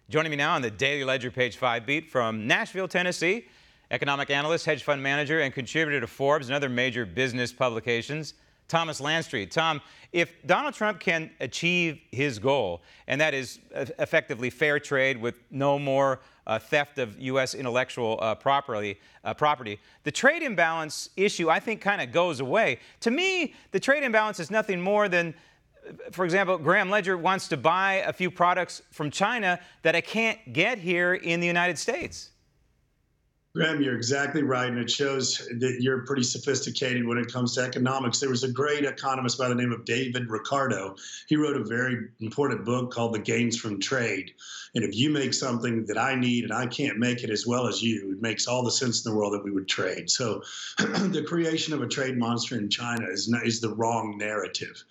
Joining me now on the Daily Ledger Page 5 beat from Nashville, Tennessee, economic analyst, hedge fund manager, and contributor to Forbes and other major business publications, Thomas Landstreet. Tom, if Donald Trump can achieve his goal, and that is effectively fair trade with no more theft of U.S. intellectual property, the trade imbalance issue, I think, kind of goes away. To me, the trade imbalance is nothing more than, for example, Graham Ledger wants to buy a few products from China that I can't get here in the United States. Graham, you're exactly right, and it shows that you're pretty sophisticated when it comes to economics. There was a great economist by the name of David Ricardo. He wrote a very important book called The Gains from Trade. And if you make something that I need and I can't make it as well as you, it makes all the sense in the world that we would trade. So the creation of a trade monster in China is the wrong narrative.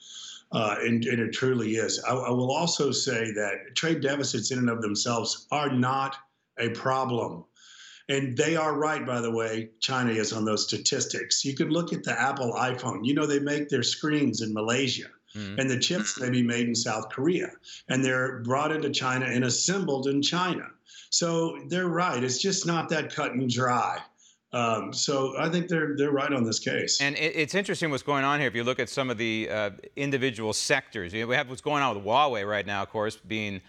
And it truly is. I will also say that trade deficits in and of themselves are not a problem. And they are right, by the way, China is on those statistics. You could look at the Apple iPhone. You know, they make their screens in Malaysia, and the chips may be made in South Korea, and they're brought into China and assembled in China. So they're right. It's just not that cut and dry. So I think they're right on this case. And it's interesting what's going on here. If you look at some of the individual sectors, we have what's going on with Huawei right now, of course, being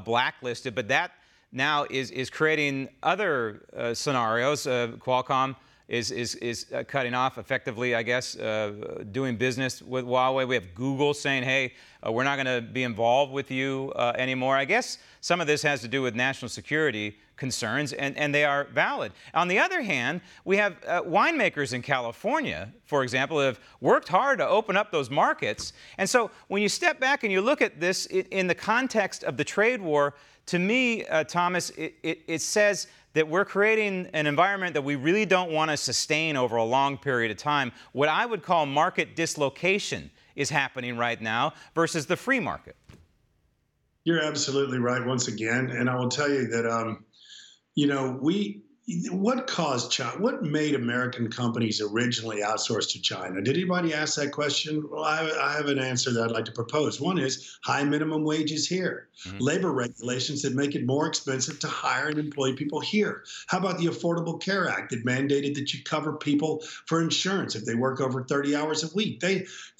blacklisted, but that now is creating other scenarios. Qualcomm is cutting off effectively, I guess, doing business with Huawei. We have Google saying, hey, we're not going to be involved with you anymore. I guess some of this has to do with national security concerns, and they are valid. On the other hand, we have winemakers in California, for example, who have worked hard to open up those markets. And so when you step back and you look at this in the context of the trade war, to me, Thomas, it says that we're creating an environment that we really don't want to sustain over a long period of time. What I would call market dislocation is happening right now versus the free market. You're absolutely right once again. And I will tell you that, what caused China? What made American companies originally outsource to China? Did anybody ask that question? Well, I have an answer that I'd like to propose. One is high minimum wages here, labor regulations that make it more expensive to hire and employ people here. How about the Affordable Care Act that mandated that you cover people for insurance if they work over 30 hours a week?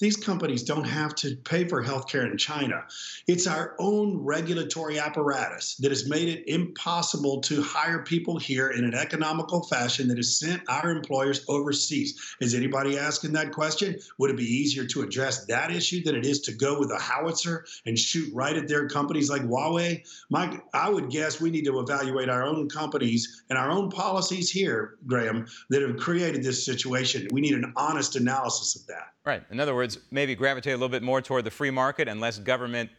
These companies don't have to pay for health care in China. It's our own regulatory apparatus that has made it impossible to hire people here in an economical fashion that has sent our employers overseas. Is anybody asking that question? Would it be easier to address that issue than it is to go with a howitzer and shoot right at their companies like Huawei? Mike, I would guess we need to evaluate our own companies and our own policies here, Graham, that have created this situation. We need an honest analysis of that. Right. In other words, maybe gravitate a little bit more toward the free market and less government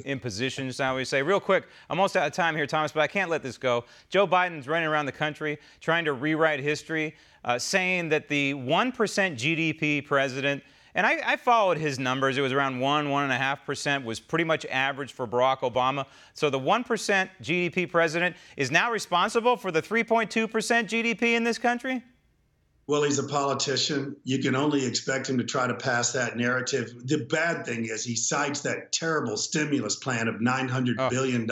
impositions, how we say. Real quick, I'm almost out of time here, Thomas, but I can't let this go. Joe Biden's running around the country trying to rewrite history, saying that the 1% GDP president, and I followed his numbers, it was around 1.5%, was pretty much average for Barack Obama. So the 1% GDP president is now responsible for the 3.2% GDP in this country? Well, he's a politician. You can only expect him to try to pass that narrative. The bad thing is he cites that terrible stimulus plan of $900 billion,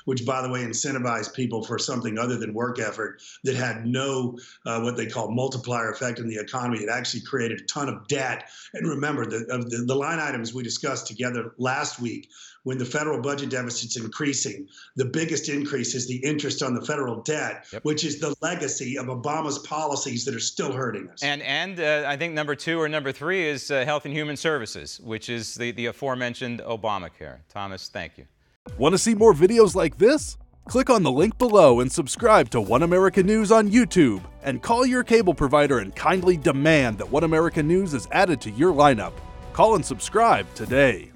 which, by the way, incentivized people for something other than work effort that had no what they call multiplier effect in the economy. It actually created a ton of debt. And remember, the line items we discussed together last week, when the federal budget deficit's increasing, the biggest increase is the interest on the federal debt, which is the legacy of Obama's policies that are still hurting us. And I think number 2 or number 3 is Health and Human Services, which is the aforementioned Obamacare. Thomas, thank you. Want to see more videos like this? Click on the link below and subscribe to One American News on YouTube. And call your cable provider and kindly demand that One American News is added to your lineup. Call and subscribe today.